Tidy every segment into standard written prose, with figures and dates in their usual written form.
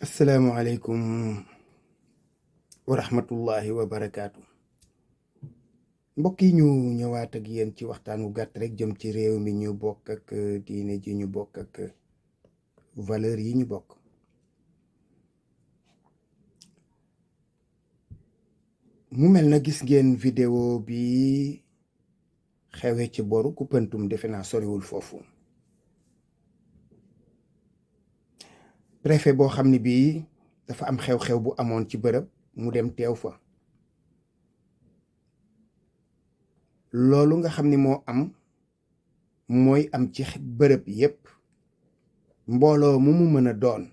asalaamualeykum wa rahmatullahi wa barakaatu. mbokk yi ñu ñëwaat ak yéen ci waxtaan wu gàtt rek jëm ci réew mi ñu bokk ak diine ji ñu bokk ak valeur yi ñu bokk. mu mel na gis ngeen vidéo bi xewee ci boru Koumpentoum, defe naa soriwul foofu. préfet boo xam ne bii dafa am xew-xew bu amoon ci bërëb mu dem teew fa. loolu nga xam ni moo am mooy am ci bërëb yépp, mbooloo mu mën a doon.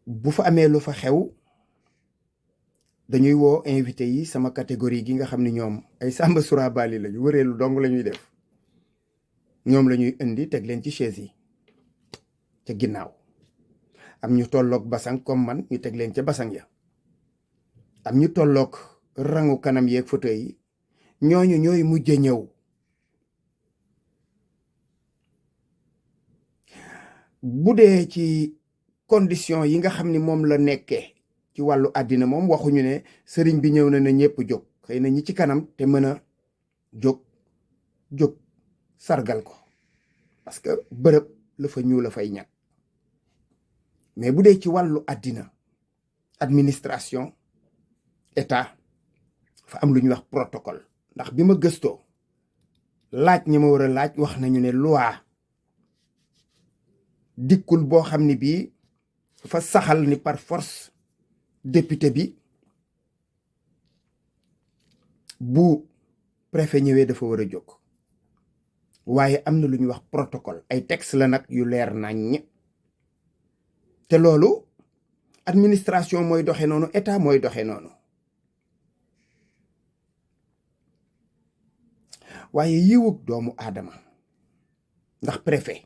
bu fa amee lu fa xew dañuy woo invité yi sama catégorie gi nga xam ni ñoom ay Samba Surabali lañu, wëreelu dong la ñuy def. ñoom la ñuy indi teg leen ci chaise yi ca ginnaaw. am ñu tolloog basang comme man ñu teg leen ca basang ya. am ñu tolloog rangu kanam yeeg fauteuil yi, ñooñu ñooy mujj ñëw. bu dee ci condition yi nga xam ni moom la nekkee ci wàllu àddina, moom waxuñu ne sëriñ bi ñëw na ne ñëpp jóg. xëy na ñi ci kanam te mën a jóg sargal ko, parce que bërëb la fa ñu la fay ñàkk. mais bu dee ci wàllu àddina, administration, état, fa am lu ñuy wax protocole. ndax bi ma gëstoo laaj ñi ma war a laaj, wax nañu ne loi dikkul boo xam ne bii fa saxal ni par force député bi bu préfet ñëwee dafa war a jóg. waaye am na lu ñuy wax protocole, ay texte la nag yu leer nañ. te loolu administration mooy doxe noonu, état mooy doxe noonu. waaye yiwug doomu aadama, ndax préfet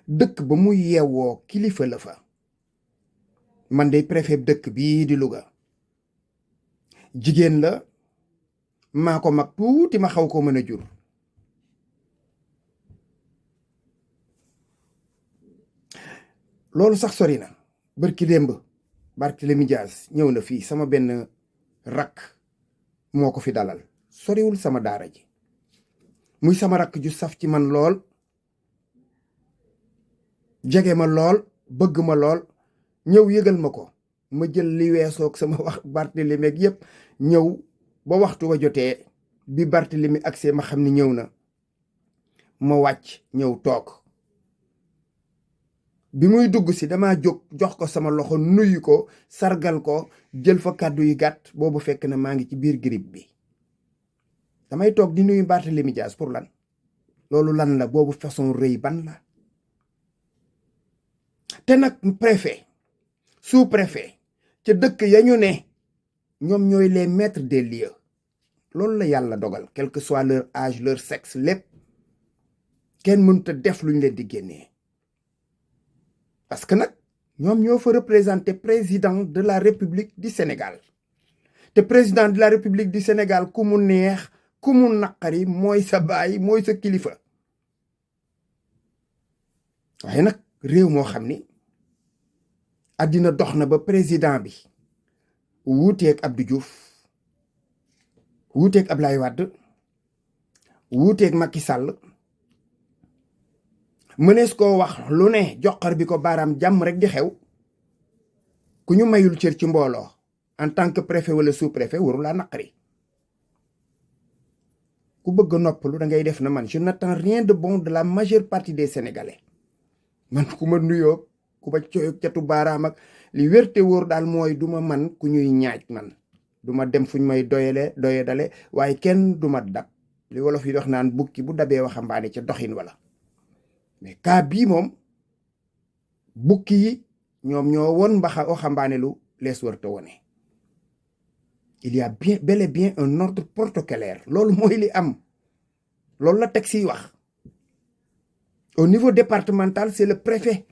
dëkk ba muy yeewoo kilifa la fa. man de préfet dëkk bii di Louga, jigéen la, maa ko mag tuuti, ma xaw ko mën a jur. loolu sax sori na. bërki démb Barthélémy Dias ñëw na fii, sama benn rakk moo ko fi dalal, soriwul sama daara ji. muy sama rakk ju saf ci man lool, jege ma lool, bëgg ma lool, ñëw yëgal ma ko. ma jël li weesoog sama wax Barthélémy ak yépp ñëw ba waxtu wa jotee. bi Barthélémy agsee ma xam ni ñëw na, ma wàcc ñëw toog. bi muy dugg si dama jóg jox ko sama loxo, nuyu ko, sargal ko, jël fa kàddu yu gàtt. boobu fekk na maa ngi ci biir grippe bi. damay toog di nuyu Barthélémy Dias pour lan? loolu lan la? boobu façon rëy ban la? te nag préfet, sous-préfet ca dëkk ya ñu ne, ñoom ñooy les maîtres des lieux. loolu la yàlla dogal, quel que soit leur âge, leur sexe, lépp. kenn mënut a def luñ leen di génnee. parce que nag ñoom ñoo fa représenté président de la République du Sénégal. te président de la République du Sénégal ku mu neex ku mu naqari mooy sa baay, mooy sa kilifa. waaye nag réew moo xam ni àddina dox na ba président bi wuuteeg Abdou Diouf, wuuteeg Ablaye Wade, wuuteeg Macky Sall, mënees koo wax lu ne, joxar bi ko baaraam, jàmm rek di xew. ku ñu mayul cër ci mbooloo en tant que préfet wala sous-préfet waru laa naqari. ku bëgg a noppalu da ngay def na man. je n'attends rien de bon de la majeure partie des Sénégalais. man ku ma nuyoo, ku ma coy catu baaraam ak li wérte wóor daal mooy duma man ku ñuy ñaaj. man duma dem fuñ may doyadale, waaye kenn duma dab. li wolof yi wax naan bukki bu dabee waxambaane ca doxin wala. mais cas bii moom bukki yi ñoom ñoo won waxambaane lu lees wërta wone. il y a bel et bien un ordre protocolaire. loolu mooy li am. loolu la texte yi wax. au niveau départemental, c'est le préfet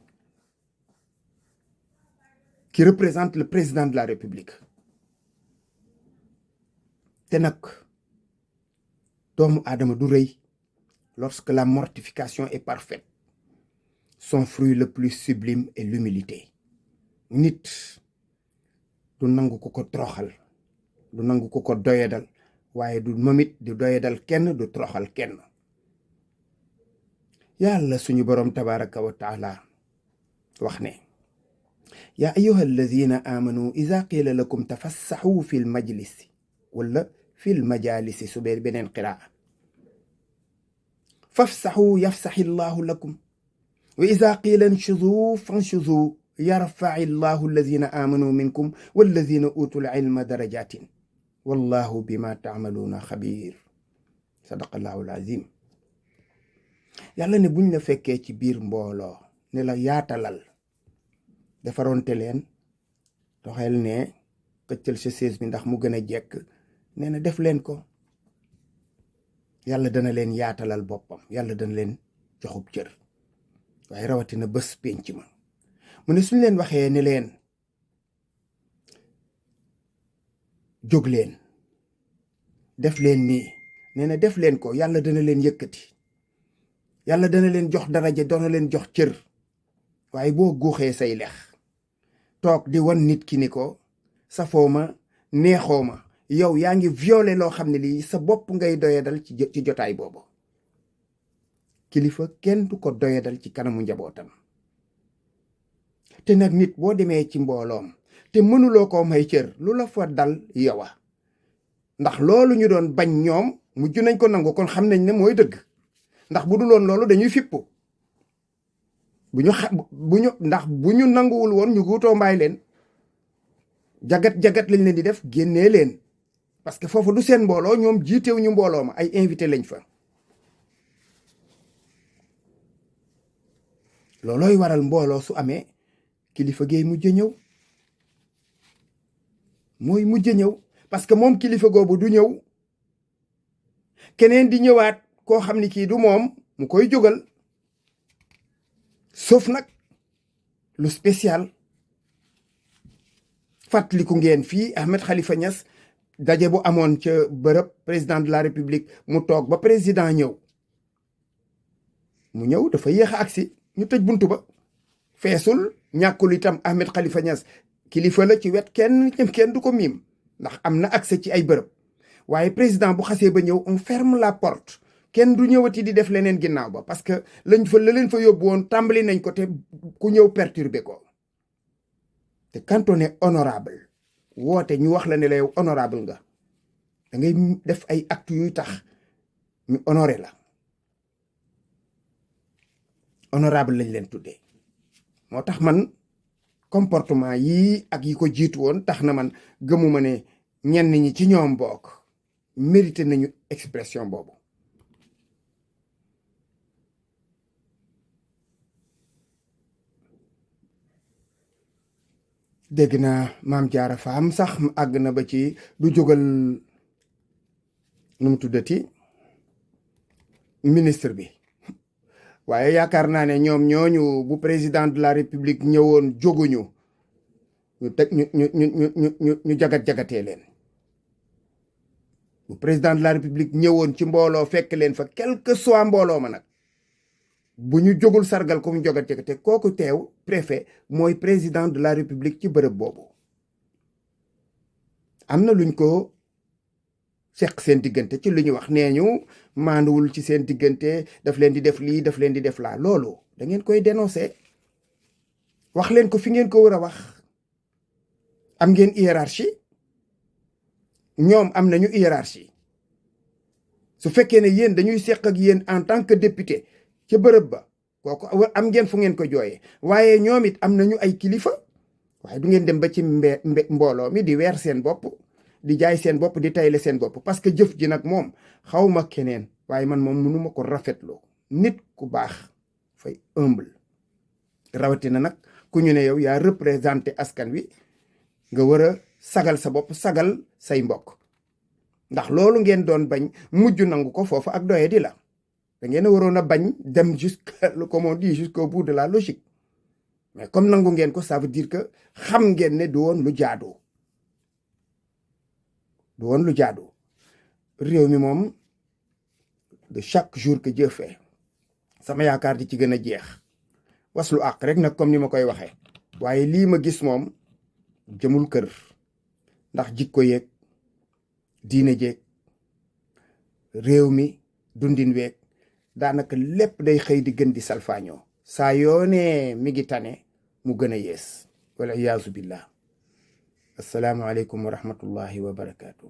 qui représente le président de la République. te nag doomu aadama du rëy lorsque la mortification est parfaite. son fruit le plus sublime est l'humilité. Nit du nangu ko ko toroxal, du nangu ko ko doyadal, waaye du momit du doyadal kenn, du toroxal kenn. yàlla suñu boroom tabaraka wa taala wax ne yaa ayyuha alladina amanu ida qiila lakum tafassaxuu fi lmajlisi wala fi lmajalisi su bee beneen qiraa fafsaxuu yafsaxi llahu lakum wa ida qiila nshuduu fanshuduu yarfaci llahu alladina amanu minkum walladina utul ilma darajatin wallahu bima taamaluuna xabir. sadaqallahu alazim. yàlla ne buñ la fekkee ci biir mbooloo ne la yaatalal, defaroonte leen, doxel ne këccal sa sées bi ndax mu gën a jekk, nee na def leen ko. yàlla dana leen yaatalal boppam, yàlla dana leen joxub cër. waaye rawatina bés pénc ma mu ne suñ leen waxee ne leen jóg leen, def leen nii, nee na def leen ko. yàlla dana leen yëkkati, yàlla dana leen jox daraja, dana leen jox cër. waaye boo guuxee say lex toog di wan nit ki ni ko safoo ma, neexoo ma, yow yaa ngi violé loo xam ne lii sa bopp ngay doyadal ci jotaay boobu. kilifa kenn du ko doyadal ci kanamu njabootam. te nag nit boo demee ci mbooloom te mënuloo koo may cër, lu la fa dal yowa. ndax loolu ñu doon bañ ñoom mujj nañ ko nangu, kon xam nañ ne mooy dëgg. ndax bu duloon loolu dañuy fippu. ndax bu ñu nanguwul woon ñu guutoo mbaay leen, jagat lañ leen di def, génnee leen. parce que foofu du seen mbooloo, ñoom jiitew ñu mbooloo ma, ay invité lañ fa. loolooy waral mbooloo su amee kilifa géey mujj ñëw, mooy mujj ñëw. parce que moom kilifa goobu du ñëw, keneen di ñëwaat koo xam ni kii du moom mu koy jógal. sauf nag lu spécial. fàttaliku ngeen fii Ahmed Khalifa Niass daje bu amoon ca bërëb président de la république, mu toog ba président ñëw. mu ñëw dafa yéex a agsi, ñu tëj buntu ba. feesul, ñàkkul itam Ahmed Khalifa Niass kilifa la ci wet, kenn du ko miim ndax am na accès ci ay bërëb. waaye président bu xasee ba ñëw on ferme la porte, kenn du ñëwati di def leneen ginnaaw ba, parce que la leen fa yóbbu woon tàmbali nañ ko, te ku ñëw perturber ko. te quand on est honorable, woote ñu wax la ne la yow honorable nga, da ngay def ay actes yuy tax ñu honoré la. honorable lañ leen tuddee. moo tax man comportement yii ak yi ko jiitu woon tax na man gëmuma ne ñenn ñi ci ñoom bokk mérité nañu expression boobu. dégg naa maam Jaara Faam sax àgg na ba ci du jógal nu mu tuddati ministre bi. waaye yaakaar naa ne ñoom ñooñu bu président de la république ñëwoon jóguñu, ñu teg ñu jagatee leen. bu président de la république ñëwoon ci mbooloo fekk leen fa, quel que soit mbooloo ma nag, bu ñu jógul sargal ko mu jagate kooku teew préfet mooy président de la république ci bërëb boobu. am na luñ ko seq seen diggante ci lu ñu wax, nee ñu maanduwul ci seen diggante, daf leen di def lii, daf leen di def laa. loolu da ngeen koy dénoncer, wax leen ko fi ngeen ko war a wax. am ngeen hiérarchie, ñoom am nañu hiérarchie. su fekkee ne yéen dañuy seq ak yéen en tant que député ca bërëb ba, kooku am ngeen fu ngeen ko jooyee. waaye ñoom it am nañu ay kilifa, waaye du ngeen dem ba ci mbooloo mi di weer seen bopp, di jaay seen bopp, di tayle seen bopp. parce que jëf ji nag moom xawma keneen, waaye man moom mënuma ko rafetloo. nit ku baax fay humble, rawatina nag ku ñu ne yow yaa représenté askan wi, nga war a sagal sa bopp, sagal say mbokk. ndax loolu ngeen doon bañ mujj nangu ko foofu ak doye di la. da ngeen a waroon a bañ dem comme on dit jusqu'au bout de la logique. mais comme nangu ngeen ko, ça veut dire que xam ngeen ne du woon lu jaadu. du woon lu jaadu. réew mi moom de chaque jour que Dieu fait, sama yaakaar di ci gën a jeex. waslu àq rek nag comme ni ma koy waxee waaye lii ma gis moom jëmul kër ndax jikko yeeg diine jeeg réew mi dundin weeg daanaka lépp day xëy di gën di salfaañoo saa yoonee mi ngi tane mu gën a yees wala iyaazu billah assalaamu aleykum wa rahmatullahi wa barakaatu.